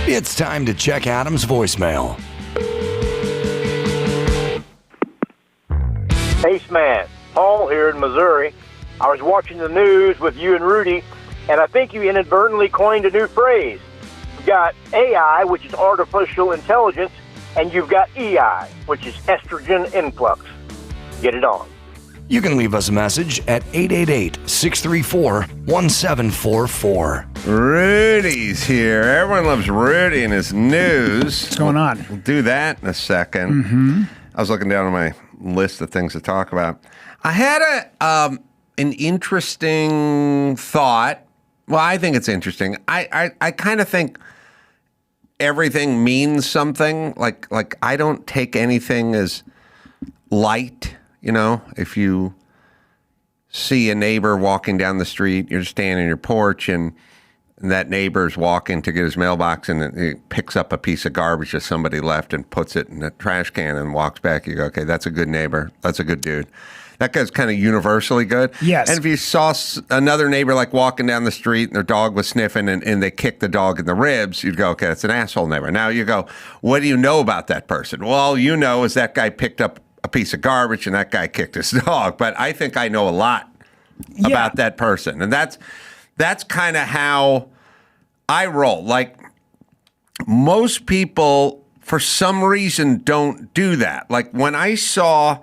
It's time to check Adam's voicemail. Ace Man, Paul here in Missouri. I was watching the news with you and Rudy, and I think you inadvertently coined a new phrase. You've got AI, which is artificial intelligence, and you've got EI, which is estrogen influx. Get it on. You can leave us a message at 888-634-1744. Rudy's here. Everyone loves Rudy and his news. What's going on? We'll do that in a second. Mm-hmm. I was looking down on my list of things to talk about. I had an interesting thought. Well, I think it's interesting. I kind of think everything means something. Like I don't take anything as light. You know, if you see a neighbor walking down the street, you're standing on your porch, and that neighbor's walking to get his mailbox, and he picks up a piece of garbage that somebody left and puts it in a trash can and walks back. You go, okay, that's a good neighbor. That's a good dude. That guy's kind of universally good. Yes. And if you saw another neighbor like walking down the street and their dog was sniffing and they kicked the dog in the ribs, you'd go, okay, that's an asshole neighbor. Now you go, what do you know about that person? Well, all you know is that guy picked up a piece of garbage and that guy kicked his dog. But I think I know a lot about that person. And that's kind of how I roll. Like, most people, for some reason, don't do that. Like, when I saw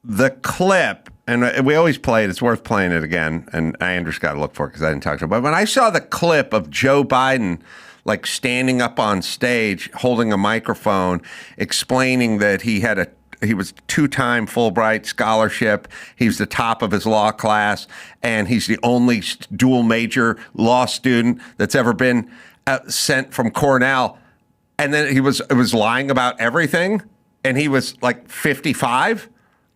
the clip, and we always play it, it's worth playing it again, and Andrew's got to look for it because I didn't talk to him. But when I saw the clip of Joe Biden, like, standing up on stage, holding a microphone, explaining that he was two-time Fulbright scholarship. He's the top of his law class, and he's the only dual major law student that's ever been sent from Cornell. And then it was lying about everything, and he was like 55.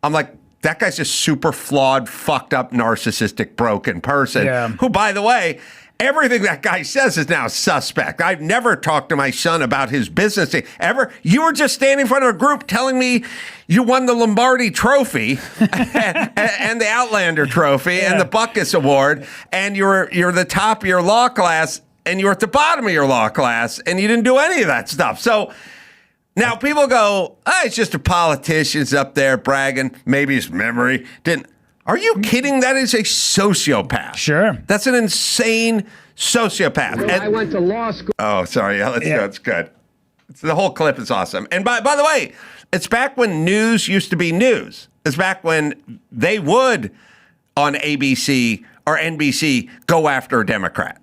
I'm like, that guy's just super flawed, fucked up, narcissistic, broken person. Yeah. Who, by the way, everything that guy says is now suspect. I've never talked to my son about his business ever. You were just standing in front of a group telling me you won the Lombardi Trophy and the Outlander Trophy and the Butkus Award, and you're the top of your law class, and you're at the bottom of your law class, and you didn't do any of that stuff. So now people go, it's just a politician's up there bragging. Maybe his memory didn't. Are you kidding? That is a sociopath. Sure. That's an insane sociopath. I went to law school. Oh, sorry. Yeah, let's go. It's good. The whole clip is awesome. And by the way, it's back when news used to be news. It's back when they would, on ABC or NBC, go after a Democrat.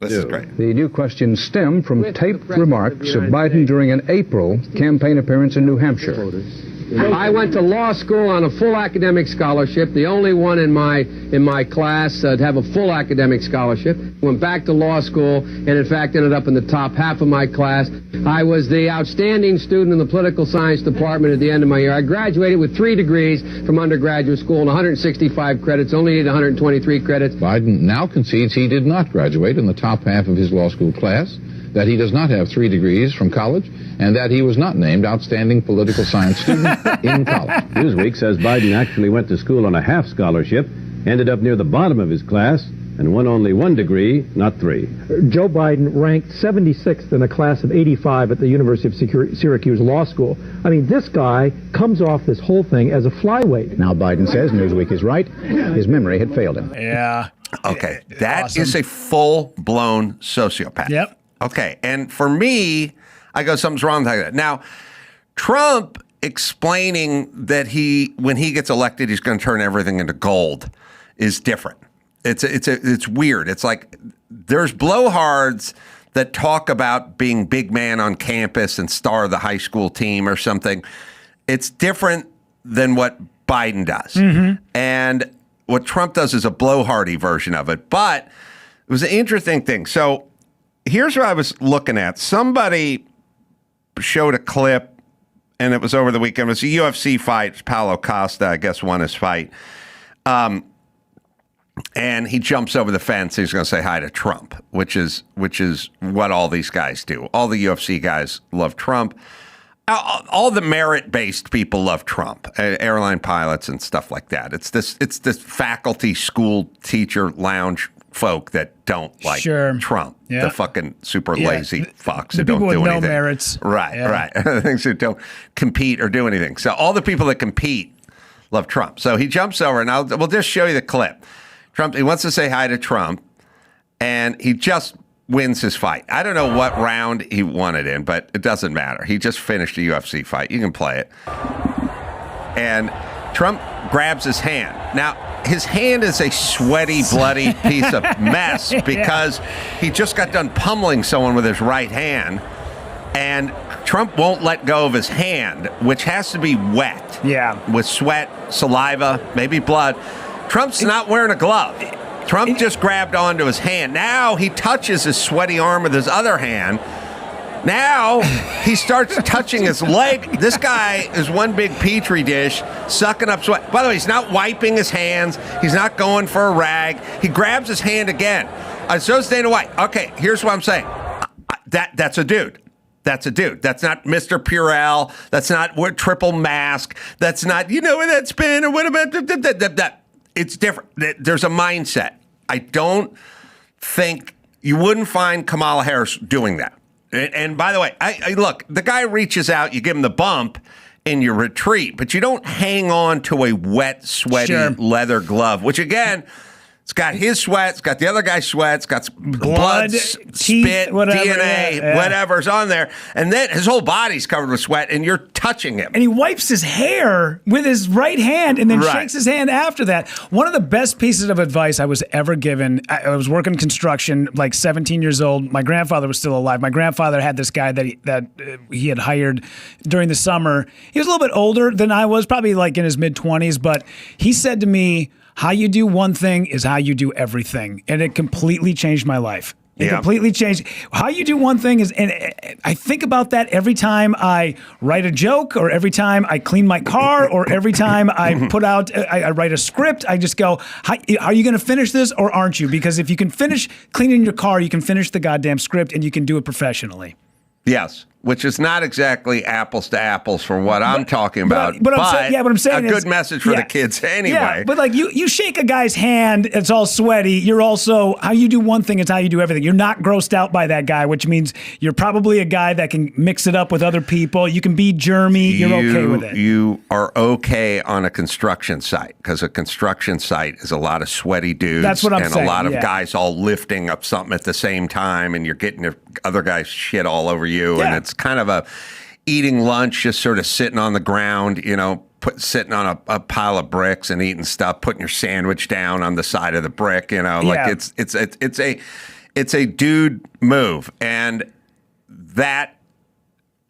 This is great. The new questions stem from taped remarks of Biden during an April campaign appearance in New Hampshire. I went to law school on a full academic scholarship, the only one in my class to have a full academic scholarship. Went back to law school and, in fact, ended up in the top half of my class. I was the outstanding student in the political science department at the end of my year. I graduated with 3 degrees from undergraduate school and 165 credits, only needed 123 credits. Biden now concedes he did not graduate in the top half of his law school class, that he does not have 3 degrees from college, and that he was not named outstanding political science student in college. Newsweek says Biden actually went to school on a half scholarship, ended up near the bottom of his class, and won only 1 degree, not 3. Joe Biden ranked 76th in a class of 85 at the University of Syracuse Law School. I mean, this guy comes off this whole thing as a flyweight. Now Biden says Newsweek is right. His memory had failed him. Yeah. Okay. That is a full-blown sociopath. Yep. Okay. And for me, I go, something's wrong with that. Now, Trump explaining that when he gets elected, he's going to turn everything into gold is different. It's weird. It's like there's blowhards that talk about being big man on campus and star of the high school team or something. It's different than what Biden does. Mm-hmm. And what Trump does is a blowhardy version of it. But it was an interesting thing. So here's what I was looking at. Somebody showed a clip, and it was over the weekend. It was a UFC fight. Paulo Costa, I guess, won his fight. And he jumps over the fence. He's going to say hi to Trump, which is what all these guys do. All the UFC guys love Trump. All the merit-based people love Trump, airline pilots and stuff like that. It's this faculty, school, teacher, lounge folk that don't like Sure. Trump, Yeah. the fucking super Yeah. lazy fucks The who don't people with do no anything. merits. Right, Yeah. right. Things who don't compete or do anything. So all the people that compete love Trump. So he jumps over, and we'll just show you the clip. He wants to say hi to Trump, and he just wins his fight. I don't know what round he won it in, but it doesn't matter. He just finished a UFC fight. You can play it. And Trump grabs his hand. Now, his hand is a sweaty, bloody piece of mess because he just got done pummeling someone with his right hand, and Trump won't let go of his hand, which has to be wet. Yeah. With sweat, saliva, maybe blood. Trump's not wearing a glove. Trump just grabbed onto his hand. Now he touches his sweaty arm with his other hand. Now he starts touching his leg. This guy is one big petri dish sucking up sweat. By the way, he's not wiping his hands. He's not going for a rag. He grabs his hand again. So is Dana White. Okay, here's what I'm saying. That's a dude. That's a dude. That's not Mr. Purell. That's not triple mask. That's not, you know where that's been or what about that. It's different. There's a mindset. I don't think you wouldn't find Kamala Harris doing that. And by the way, I look, the guy reaches out, you give him the bump and you retreat, but you don't hang on to a wet, sweaty leather glove, which again, it's got his sweat, it's got the other guy's sweat, it's got blood, teeth, spit, whatever, DNA, whatever's on there. And then his whole body's covered with sweat and you're touching him. And he wipes his hair with his right hand and then shakes his hand after that. One of the best pieces of advice I was ever given, I was working construction, like 17 years old. My grandfather was still alive. My grandfather had this guy that he had hired during the summer. He was a little bit older than I was, probably like in his mid-20s, but he said to me, how you do one thing is how you do everything. And it completely changed my life. It completely changed. How you do one thing is, and I think about that every time I write a joke or every time I clean my car or every time I put out, I write a script. I just go, are you going to finish this or aren't you? Because if you can finish cleaning your car, you can finish the goddamn script and you can do it professionally. Yes, which is not exactly apples to apples for what I'm talking about. But I'm saying a good message for the kids anyway. Yeah, but like you shake a guy's hand, it's all sweaty. You're also, how you do one thing, it's how you do everything. You're not grossed out by that guy, which means you're probably a guy that can mix it up with other people. You can be germy. You're okay with it. You are okay on a construction site because a construction site is a lot of sweaty dudes. That's what I'm and saying. A lot of guys all lifting up something at the same time, and you're getting your other guy's shit all over you, and it's kind of a eating lunch, just sort of sitting on the ground, you know, sitting on a pile of bricks and eating stuff, putting your sandwich down on the side of the brick, you know, like it's a dude move, and that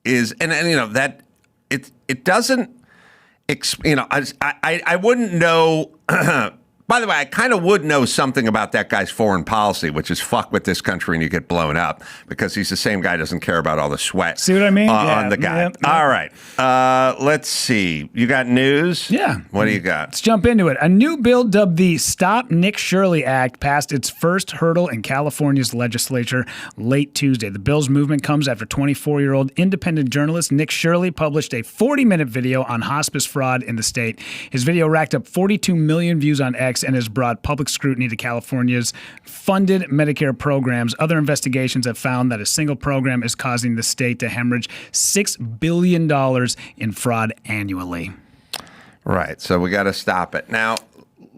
is, and you know that it doesn't, you know, I wouldn't know. By the way, I kind of would know something about that guy's foreign policy, which is fuck with this country and you get blown up, because he's the same guy who doesn't care about all the sweat. See what I mean? On the guy. All right. Let's see. You got news? Yeah. What do you got? Let's jump into it. A new bill dubbed the Stop Nick Shirley Act passed its first hurdle in California's legislature late Tuesday. The bill's movement comes after 24-year-old independent journalist Nick Shirley published a 40-minute video on hospice fraud in the state. His video racked up 42 million views on X and has brought public scrutiny to California's funded Medicare programs. Other investigations have found that a single program is causing the state to hemorrhage $6 billion in fraud annually. Right. So we got to stop it. Now,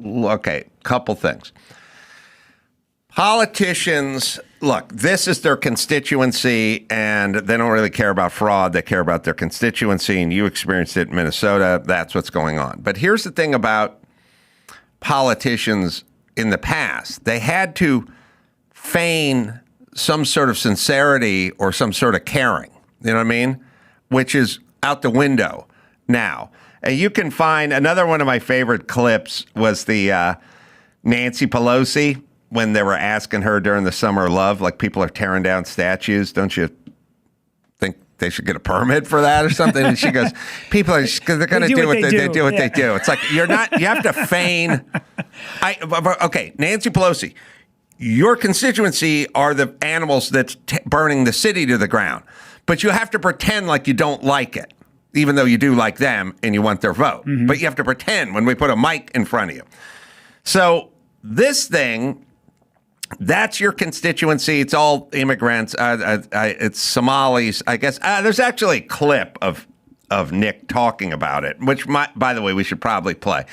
okay, couple things. Politicians, look, this is their constituency, and they don't really care about fraud. They care about their constituency, and you experienced it in Minnesota. That's what's going on. But here's the thing about politicians in the past. They had to feign some sort of sincerity or some sort of caring, you know what I mean? Which is out the window now. And you can find another one of my favorite clips was the Nancy Pelosi, when they were asking her during the Summer of Love, like, people are tearing down statues. Don't you think they should get a permit for that or something? And she goes, people are just, they're going to do what they do. They do. It's like, you're not, you have to feign. Okay, Nancy Pelosi, your constituency are the animals that's burning the city to the ground, but you have to pretend like you don't like it, even though you do like them and you want their vote. Mm-hmm. But you have to pretend when we put a mic in front of you. So this thing That's your constituency. It's all immigrants. It's Somalis, I guess. There's actually a clip of Nick talking about it, which, by the way, we should probably play.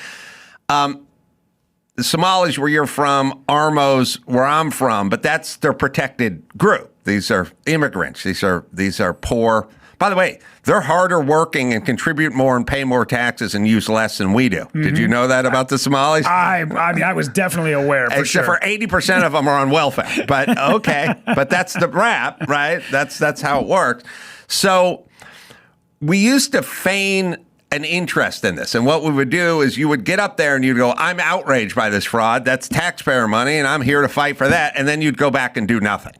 The Somalis, where you're from, Armos, where I'm from, but that's their protected group. These are immigrants. These are poor. By the way, they're harder working and contribute more and pay more taxes and use less than we do. Mm-hmm. Did you know that about the Somalis? I mean, I was definitely aware, for Except sure. for 80% of them are on welfare. But okay, but that's the rap, right? That's how it works. So we used to feign an interest in this. And what we would do is you would get up there and you'd go, I'm outraged by this fraud. That's taxpayer money, and I'm here to fight for that. And then you'd go back and do nothing.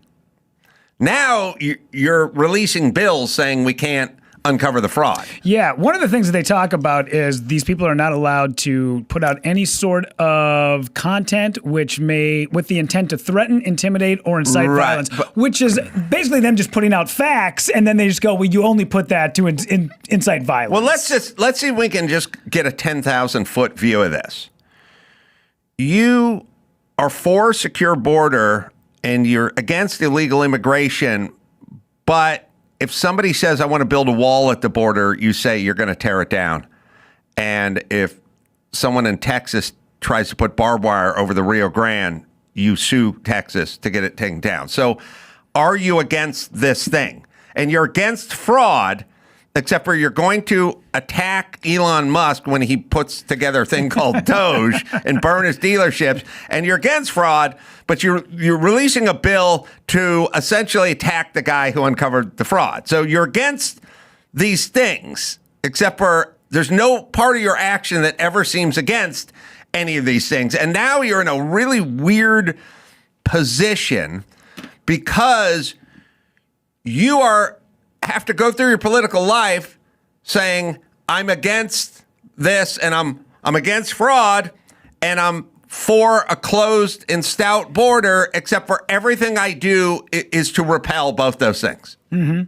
Now you're releasing bills saying we can't uncover the fraud. Yeah, one of the things that they talk about is these people are not allowed to put out any sort of content with the intent to threaten, intimidate, or incite violence, which is basically them just putting out facts, and then they just go, well, you only put that to incite violence. Well, let's see if we can just get a 10,000-foot view of this. You are for a secure border and you're against illegal immigration, but if somebody says, I want to build a wall at the border, you say you're going to tear it down. And if someone in Texas tries to put barbed wire over the Rio Grande, you sue Texas to get it taken down. So are you against this thing? And you're against fraud, except for you're going to attack Elon Musk when he puts together a thing called Doge and burn his dealerships. And you're against fraud, but you're releasing a bill to essentially attack the guy who uncovered the fraud. So you're against these things, except for there's no part of your action that ever seems against any of these things. And now you're in a really weird position because you have to go through your political life saying, I'm against this and I'm against fraud and I'm for a closed and stout border, except for everything I do is to repel both those things. Mm-hmm.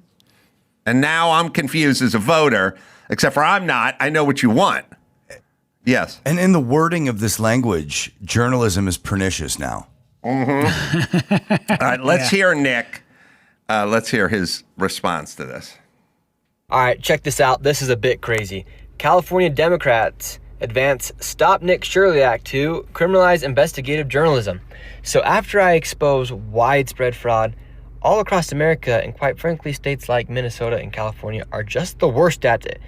And now I'm confused as a voter, except for I'm not. I know what you want. Yes. And in the wording of this language, journalism is pernicious now. Mm-hmm. All right, let's hear Nick. Let's hear his response to this. All right, check this out. This is a bit crazy. California Democrats advance Stop Nick Shirley Act to criminalize investigative journalism. So after I expose widespread fraud all across America, and quite frankly, states like Minnesota and California are just the worst at it,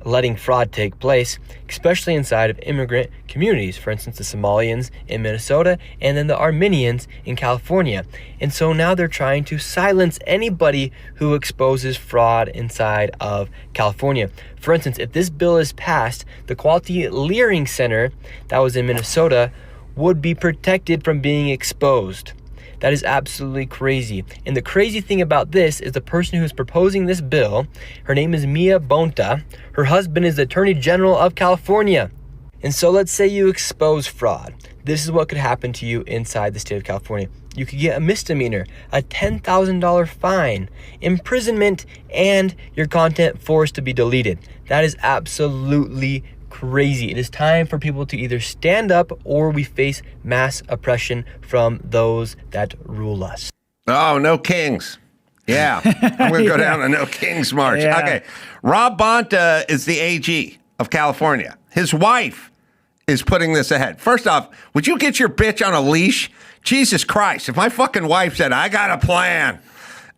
letting fraud take place, especially inside of immigrant communities. For instance, the Somalians in Minnesota and then the Armenians in California. And so now they're trying to silence anybody who exposes fraud inside of California. For instance, if this bill is passed, the Quality Leering Center that was in Minnesota would be protected from being exposed. That is absolutely crazy. And the crazy thing about this is the person who is proposing this bill, her name is Mia Bonta. Her husband is the Attorney General of California. And so let's say you expose fraud. This is what could happen to you inside the state of California. You could get a misdemeanor, a $10,000 fine, imprisonment, and your content forced to be deleted. That is absolutely crazy. It is time for people to either stand up or we face mass oppression from those that rule us. Oh, no kings. Yeah. I'm going to go down a no kings march. Yeah. Okay. Rob Bonta is the AG of California. His wife is putting this ahead. First off, would you get your bitch on a leash? Jesus Christ. If my fucking wife said, I got a plan,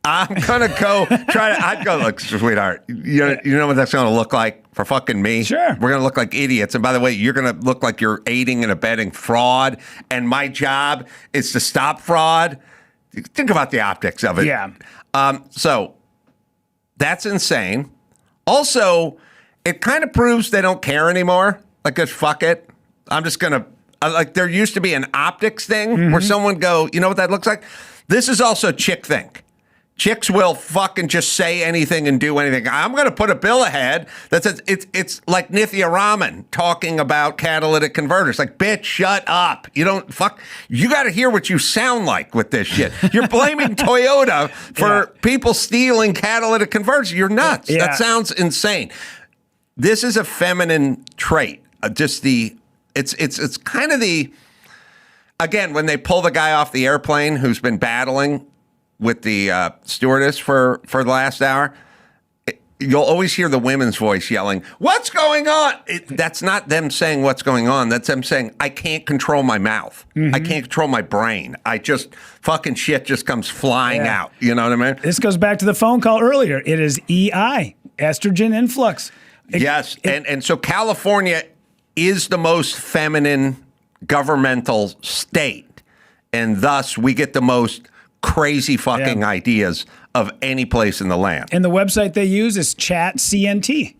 I'm going to go I'd go, look, sweetheart, you know what that's going to look like for fucking me? Sure. We're going to look like idiots. And by the way, you're going to look like you're aiding and abetting fraud. And my job is to stop fraud. Think about the optics of it. Yeah. So that's insane. Also, it kind of proves they don't care anymore. Like, just fuck it. I'm just going to, like, there used to be an optics thing where someone go, you know what that looks like? This is also chick think. Chicks will fucking just say anything and do anything. I'm going to put a bill ahead that says it's like Nithya Raman talking about catalytic converters. Like, bitch, shut up. You don't fuck. You got to hear what you sound like with this shit. You're blaming Toyota for people stealing catalytic converters. You're nuts. Yeah. That sounds insane. This is a feminine trait. It's kind of the. Again, when they pull the guy off the airplane who's been battling with the stewardess for the last hour, you'll always hear the women's voice yelling, "What's going on?" That's not them saying what's going on. That's them saying, I can't control my mouth. I can't control my brain. I just, fucking shit just comes flying out. You know what I mean? This goes back to the phone call earlier. It is EI, estrogen influx. Yes. And so California is the most feminine governmental state. And thus we get the most crazy fucking ideas of any place in the land. And the website they use is ChatCNT.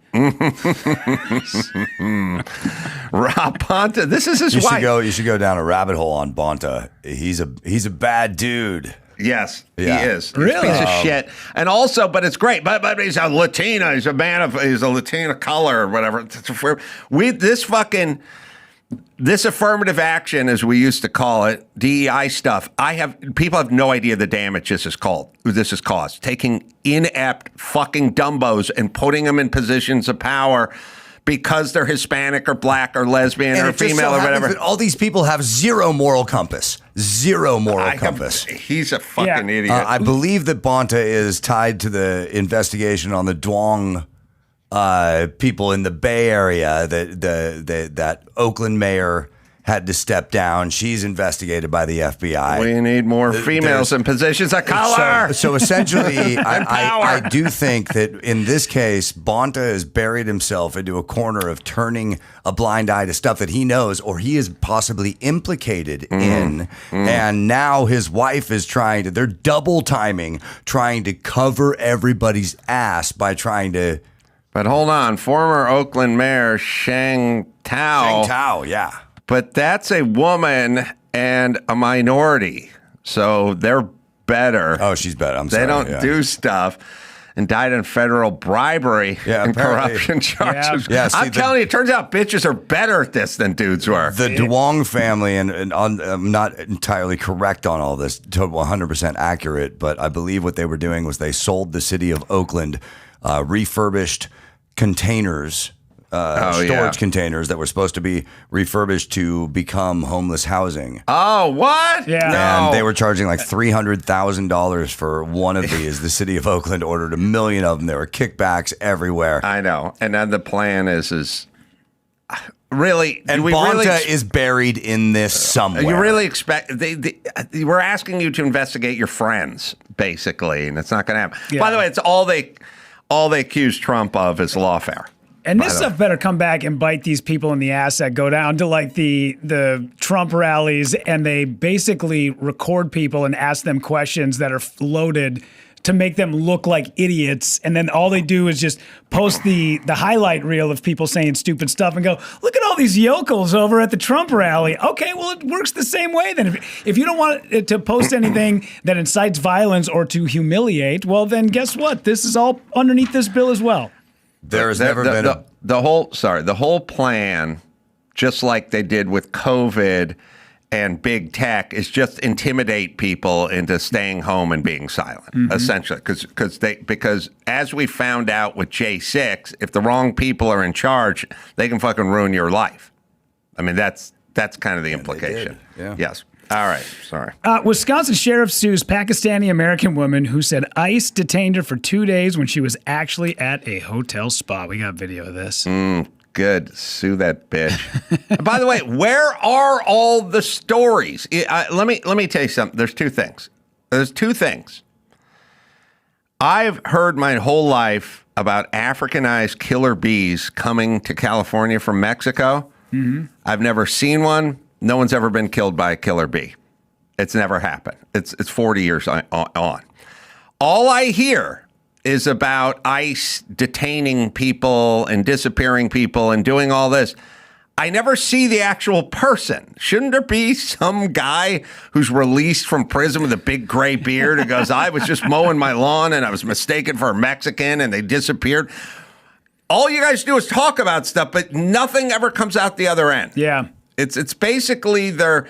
Rob Bonta, this is his wife. You should go down a rabbit hole on Bonta. He's a bad dude. Yes, Yeah. he is. Really? He's a piece of shit. And also, but it's great. But he's a Latina. He's a Latina color or whatever. This affirmative action, as we used to call it, DEI stuff. People have no idea the damage this has caused. Taking inept fucking dumbos and putting them in positions of power because they're Hispanic or black or lesbian or female or whatever. But all these people have zero moral compass. Zero moral compass. He's a fucking idiot. I believe that Bonta is tied to the investigation on the Duong people in the Bay Area that Oakland mayor had to step down. She's investigated by the FBI. We need more females in positions of color. So essentially, I do think that in this case, Bonta has buried himself into a corner of turning a blind eye to stuff that he knows or he is possibly implicated in. And now his wife is they're double timing, trying to cover everybody's ass by trying to. But hold on, former Oakland Mayor Sheng Tao. Yeah. But that's a woman and a minority, so they're better. Oh, she's better. They don't do stuff. Indicted on federal bribery and corruption charges. Yeah, I'm telling you, it turns out bitches are better at this than dudes were. The Duong family, and I'm not entirely correct on all this, 100% accurate, but I believe what they were doing was they sold the city of Oakland refurbished containers, storage containers that were supposed to be refurbished to become homeless housing. Oh, what? Yeah. And they were charging like $300,000 for one of these. The city of Oakland ordered 1 million of them. There were kickbacks everywhere. I know. And then the plan is really, and Bonta is buried in this somewhere. You really expect we're asking you to investigate your friends, basically, and it's not going to happen. Yeah. By the way, it's all they accuse Trump of is lawfare. And this stuff better come back and bite these people in the ass that go down to like the Trump rallies and they basically record people and ask them questions that are loaded to make them look like idiots. And then all they do is just post the highlight reel of people saying stupid stuff and go, look at all these yokels over at the Trump rally. Okay, well, it works the same way then. If you don't want it to post anything that incites violence or to humiliate, well, then guess what? This is all underneath this bill as well. There has never been the whole plan, just like they did with COVID and big tech, is just intimidate people into staying home and being silent, essentially. Because as we found out with J6, if the wrong people are in charge, they can fucking ruin your life. I mean, that's kind of the implication. Yeah. Yes. All right. Sorry. Wisconsin sheriff sues Pakistani-American woman who said ICE detained her for 2 days when she was actually at a hotel spa. We got video of this. Good. Sue that bitch. By the way, where are all the stories? Let me tell you something. There's two things. I've heard my whole life about Africanized killer bees coming to California from Mexico. I've never seen one. No one's ever been killed by a killer bee. It's never happened. It's 40 years on. All I hear is about ICE detaining people and disappearing people and doing all this. I never see the actual person. Shouldn't there be some guy who's released from prison with a big gray beard who goes, I was just mowing my lawn and I was mistaken for a Mexican and they disappeared? All you guys do is talk about stuff, but nothing ever comes out the other end. Yeah. It's basically their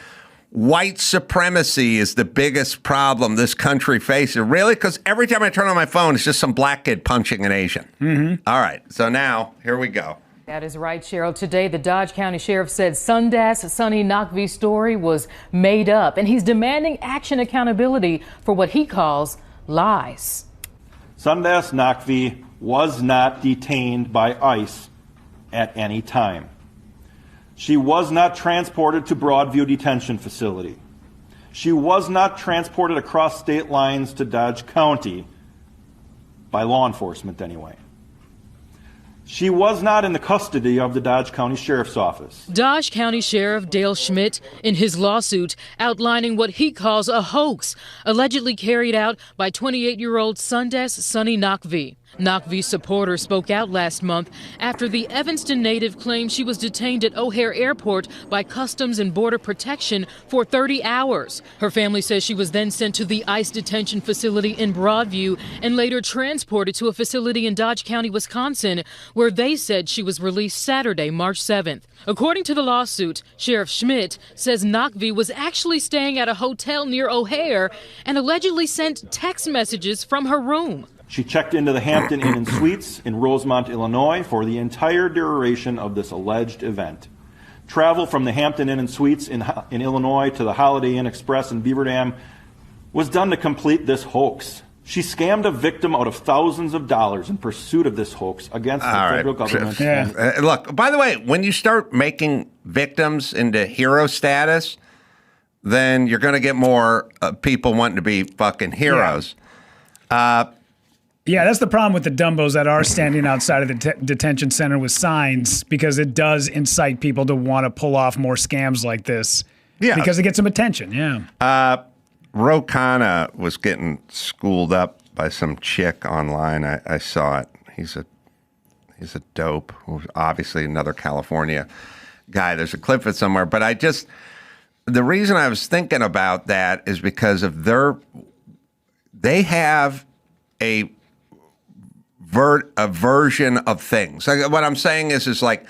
white supremacy is the biggest problem this country faces. Really? Because every time I turn on my phone, it's just some black kid punching an Asian. All right. So now, here we go. That is right, Cheryl. Today, the Dodge County Sheriff said Sundance Sonny Nakvi's story was made up, and he's demanding action accountability for what he calls lies. Sundance Nakvi was not detained by ICE at any time. She was not transported to Broadview Detention Facility. She was not transported across state lines to Dodge County, by law enforcement anyway. She was not in the custody of the Dodge County Sheriff's Office. Dodge County Sheriff Dale Schmidt, in his lawsuit, outlining what he calls a hoax allegedly carried out by 28-year-old Sundance Sonny Nakvi. Nakvi's supporter spoke out last month after the Evanston native claimed she was detained at O'Hare Airport by Customs and Border Protection for 30 hours. Her family says she was then sent to the ICE detention facility in Broadview and later transported to a facility in Dodge County, Wisconsin, where they said she was released Saturday, March 7th. According to the lawsuit, Sheriff Schmidt says Nakvi was actually staying at a hotel near O'Hare and allegedly sent text messages from her room. She checked into the Hampton Inn and Suites in Rosemont, Illinois for the entire duration of this alleged event. Travel from the Hampton Inn and Suites in Illinois to the Holiday Inn Express in Beaver Dam was done to complete this hoax. She scammed a victim out of thousands of dollars in pursuit of this hoax against the federal government. Yeah. Look, by the way, when you start making victims into hero status, then you're going to get more people wanting to be fucking heroes. Yeah, that's the problem with the Dumbos that are standing outside of the detention center with signs, because it does incite people to want to pull off more scams like this. Yeah. Because it gets some attention, yeah. Ro Khanna was getting schooled up by some chick online. I saw it. He's a dope. Obviously another California guy. There's a clip of it somewhere. But the reason I was thinking about that is because of they have a version of things. Like, what I'm saying is like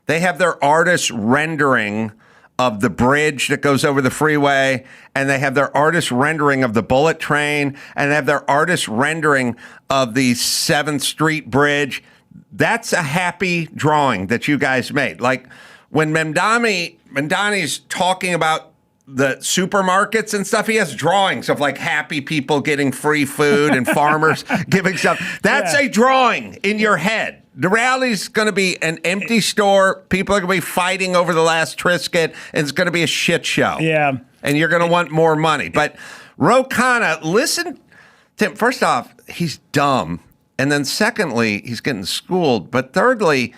they have their artist rendering of the bridge that goes over the freeway, and they have their artist rendering of the bullet train, and they have their artist rendering of the 7th Street Bridge. That's a happy drawing that you guys made. Like when Mamdani's talking about the supermarkets and stuff, he has drawings of like happy people getting free food and farmers giving stuff. That's a drawing in your head. The rally's going to be an empty store. People are going to be fighting over the last Triscuit, and it's going to be a shit show. Yeah. And you're going to want more money. But Ro Khanna, listen to him. First off, he's dumb. And then secondly, he's getting schooled. But thirdly,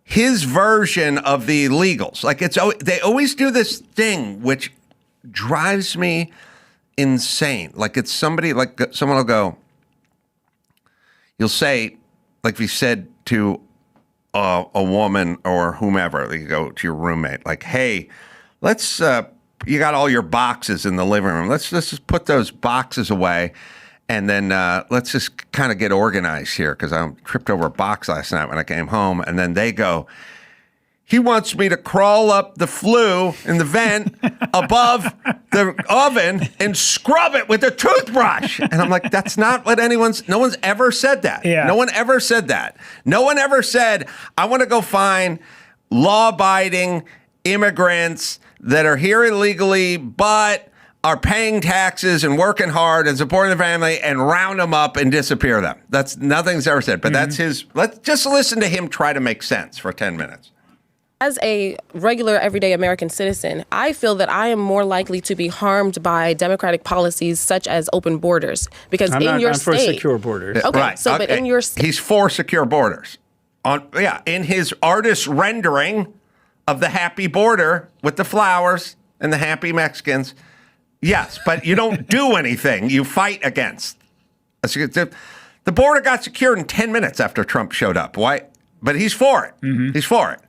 his version of the illegals. Like they always do this thing, which drives me insane. Like it's somebody, like someone will go, you'll say, like if you said to a woman or whomever, you go to your roommate, like, hey, let's, you got all your boxes in the living room. Let's just put those boxes away. And then let's just kind of get organized here, because I tripped over a box last night when I came home. And then they go, he wants me to crawl up the flue in the vent above the oven and scrub it with a toothbrush. And I'm like, that's not what no one's ever said that. Yeah. No one ever said that. No one ever said, I want to go find law-abiding immigrants that are here illegally, but are paying taxes and working hard and supporting the family, and round them up and disappear them. Nothing's ever said, but that's his. Let's just listen to him try to make sense for 10 minutes. As a regular, everyday American citizen, I feel that I am more likely to be harmed by Democratic policies such as open borders, because in your state, I'm for secure borders. Okay, right. but in your state, he's for secure borders. In his artist rendering of the happy border with the flowers and the happy Mexicans, yes, but you don't do anything. You fight against. The border got secured in 10 minutes after Trump showed up. Why? But he's for it. Mm-hmm. He's for it.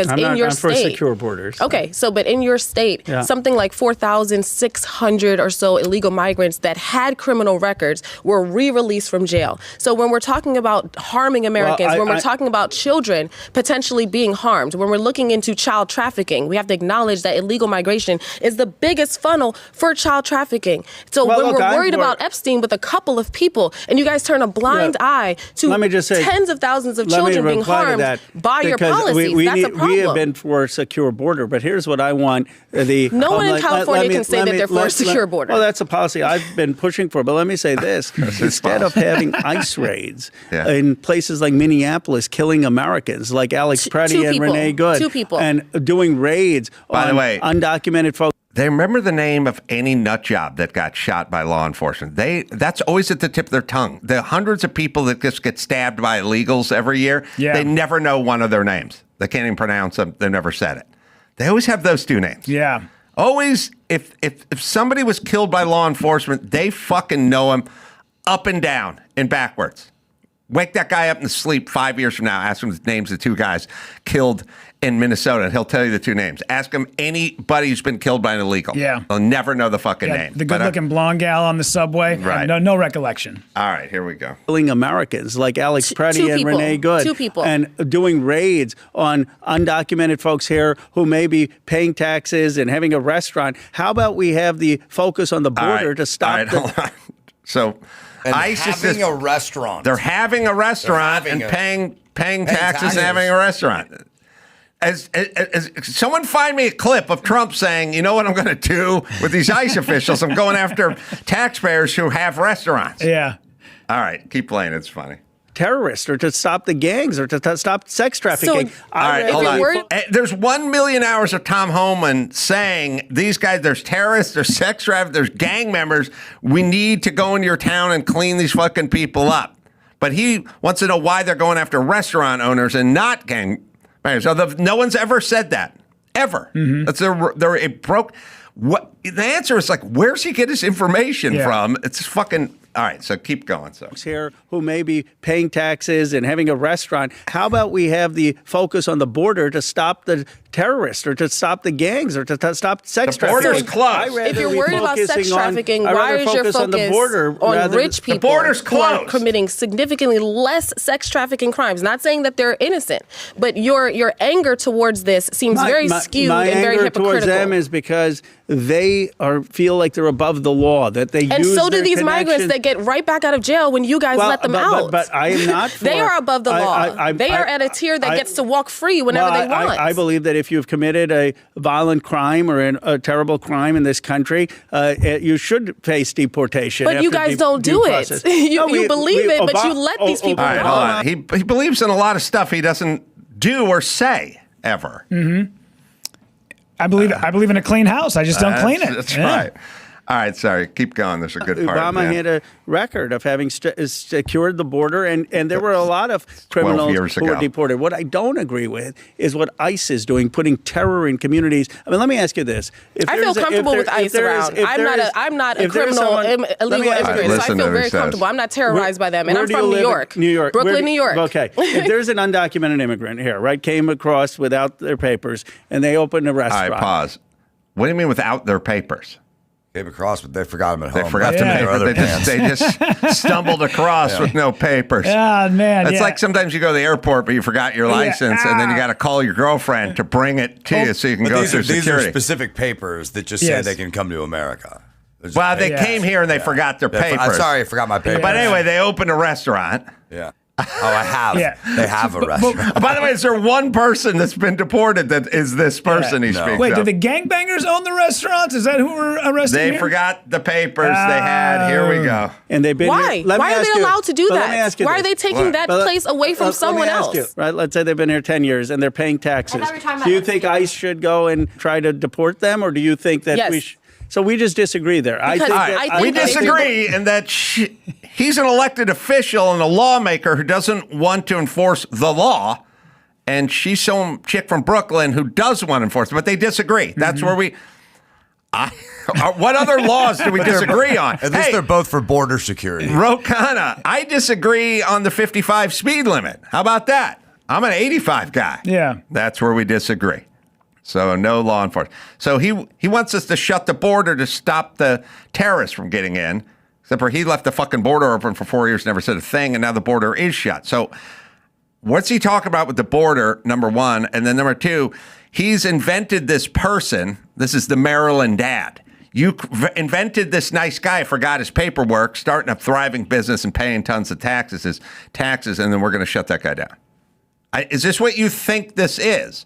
Because I'm for secure borders. Okay, but in your state, something like 4,600 or so illegal migrants that had criminal records were re-released from jail. So when we're talking about harming Americans, when we're talking about children potentially being harmed, when we're looking into child trafficking, we have to acknowledge that illegal migration is the biggest funnel for child trafficking. So when we're worried about Epstein with a couple of people, and you guys turn a blind eye to tens of thousands of children being harmed by your policies, that's a problem. We have been for a secure border, but here's what I want. No one in California can say that they're for a secure border. Well, that's a policy I've been pushing for. But let me say this. Instead of having ICE raids in places like Minneapolis killing Americans like Alex Preddy and Renee Good. 2 people. And doing raids on undocumented folks. They remember the name of any nut job that got shot by law enforcement. That's always at the tip of their tongue. The hundreds of people that just get stabbed by illegals every year, they never know one of their names. They can't even pronounce them. They've never said it. They always have those 2 names. Yeah. Always, if somebody was killed by law enforcement, they fucking know him up and down and backwards. Wake that guy up in the sleep 5 years from now. Ask him the names of 2 guys killed in Minnesota, and he'll tell you the 2 names. Ask him anybody who's been killed by an illegal. Yeah. They'll never know the fucking name. The good-looking blonde gal on the subway. Right. No recollection. All right, here we go. Killing Americans like Alex Preddy and Renee Good. 2 people. And doing raids on undocumented folks here who may be paying taxes and having a restaurant. How about we have the focus on the border to stop hold on. So and ICE having a restaurant. They're having a restaurant and paying taxes and having a restaurant. As someone find me a clip of Trump saying, you know what I'm going to do with these ICE officials? I'm going after taxpayers who have restaurants. Yeah. All right, keep playing. It's funny. Terrorists or to stop the gangs or to stop sex trafficking. All right, hold on. There's 1 million hours of Tom Homan saying these guys, there's terrorists, there's sex traffickers, there's gang members. We need to go into your town and clean these fucking people up. But he wants to know why they're going after restaurant owners and not gang members. So no one's ever said that. Ever. They're a broke. What the answer is like, where's he get his information from? It's fucking. All right, so keep going. So here who may be paying taxes and having a restaurant. How about we have the focus on the border to stop the terrorists or to stop the gangs or to stop sex trafficking? The border's closed. If you're worried about sex trafficking, why is your focus on rich people who are committing significantly less sex trafficking crimes? Not saying that they're innocent, but your anger towards this seems very skewed and very hypocritical. My anger towards them is because they feel like they're above the law, that they and use so do their these migrants that get right back out of jail when you guys let them out. But I am not. They are above the law. They are at a tier that gets to walk free whenever they want. I believe that if you've committed a violent crime or a terrible crime in this country, you should face deportation. But you guys don't do it. You believe it, but you let these people go. All right, hold on. He believes in a lot of stuff he doesn't do or say ever. Mm-hmm. I believe in a clean house. I just don't clean it. That's right. All right, sorry. Keep going. There's a good part. Obama had a record of having secured the border, and there were a lot of criminals who were deported. What I don't agree with is what ICE is doing, putting terror in communities. I mean, let me ask you this. I feel comfortable with ICE around. I'm not a criminal, illegal immigrant, so I feel very comfortable. I'm not terrorized by them, and I'm from New York. Brooklyn, New York. Okay. If there's an undocumented immigrant here, right, came across without their papers, and they opened a restaurant. All right, pause. What do you mean without their papers? Came across, but they forgot them at home. They forgot to make other plans. They just stumbled across with no papers. Yeah, man. It's like sometimes you go to the airport, but you forgot your license, and then you got to call your girlfriend to bring it to you so you can go through security. These are specific papers that just say they can come to America. Well, they came here and they forgot their papers. I'm sorry, I forgot my papers. But anyway, they opened a restaurant. Yeah. Oh, I have. They have a restaurant. By the way, is there one person that's been deported that is this person he speaks Wait, of? did the gangbangers own the restaurants? Is that who were arrested They here? forgot the papers they had. Here we go. And they've been Why? Why are they allowed to do that? Why are they taking that place away from someone else? Right? Let's say they've been here 10 years and they're paying taxes. Do you think ICE should go and try to deport them, or do you think that we should? So we just disagree there. I think we disagree in that he's an elected official and a lawmaker who doesn't want to enforce the law, and she's some chick from Brooklyn who does want to enforce it, but they disagree. That's where we... what other laws do we disagree on? At least they're both for border security. Rokana, I disagree on the 55 speed limit. How about that? I'm an 85 guy. Yeah. That's where we disagree. So no law enforcement. So he wants us to shut the border to stop the terrorists from getting in. Except for he left the fucking border open for 4 years, never said a thing, and now the border is shut. So what's he talking about with the border, number one? And then number two, he's invented this person. This is the Maryland dad. You invented this nice guy, forgot his paperwork, starting a thriving business and paying tons of taxes, and then we're going to shut that guy down. Is this what you think this is?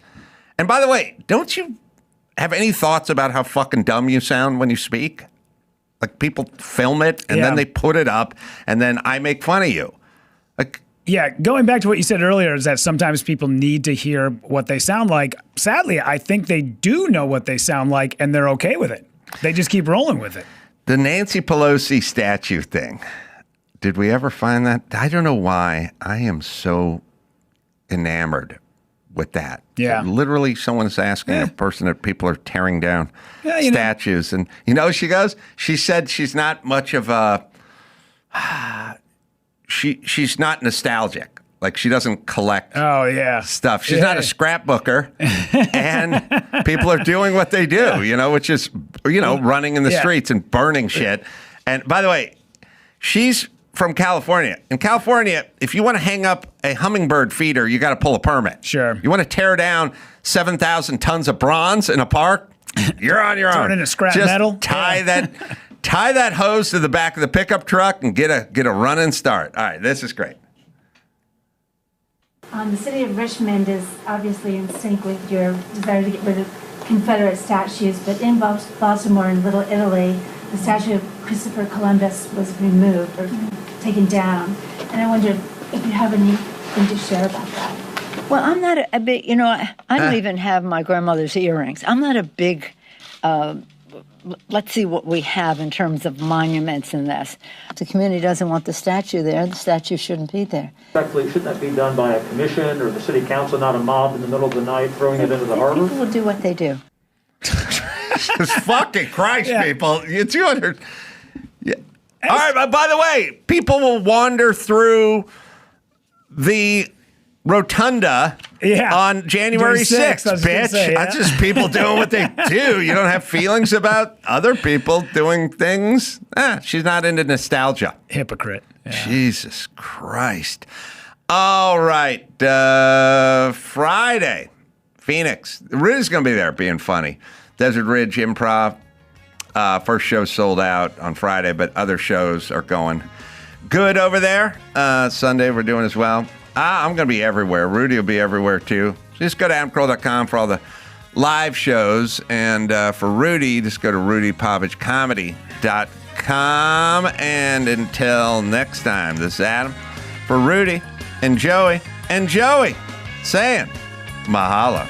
And by the way, don't you have any thoughts about how fucking dumb you sound when you speak? Like people film it and then they put it up and then I make fun of you. Like, yeah, going back to what you said earlier is that sometimes people need to hear what they sound like. Sadly, I think they do know what they sound like and they're okay with it. They just keep rolling with it. The Nancy Pelosi statue thing. Did we ever find that? I don't know why I am so enamored with that. Yeah. Literally someone's asking a person that people are tearing down statues. And you know, she said she's not much of a, she's not nostalgic. Like she doesn't collect stuff. She's not a scrapbooker. And people are doing what they do, which is, running in the streets and burning shit. And by the way, she's from California. In California, if you want to hang up a hummingbird feeder, you got to pull a permit. Sure. You want to tear down 7,000 tons of bronze in a park? You're on your own. Turn into scrap Just metal. Tie that hose to the back of the pickup truck and get a running start. All right, this is great. The city of Richmond is obviously in sync with your desire to get rid of Confederate statues, but in Baltimore and Little Italy, the statue of Christopher Columbus was removed or taken down. And I wondered if you have anything to share about that. Well, I'm not a big, I don't even have my grandmother's earrings. I'm not a big, let's see what we have in terms of monuments in this. If the community doesn't want the statue there, the statue shouldn't be there. Respectfully, shouldn't that be done by a commission or the city council, not a mob in the middle of the night throwing it into the harbor? People will do what they do. Jesus fucking Christ, people. You 200. Yeah. All right, but by the way, people will wander through the rotunda on January 6th, bitch. That's just people doing what they do. You don't have feelings about other people doing things. She's not into nostalgia. Hypocrite. Yeah. Jesus Christ. All right. Friday, Phoenix. Rudy's going to be there being funny. Desert Ridge Improv. First show sold out on Friday, but other shows are going good over there. Sunday we're doing as well. I'm going to be everywhere. Rudy will be everywhere too. Just go to adamcarolla.com for all the live shows. And for Rudy, just go to rudypavichcomedy.com. And until next time, this is Adam for Rudy and Joey saying mahalo.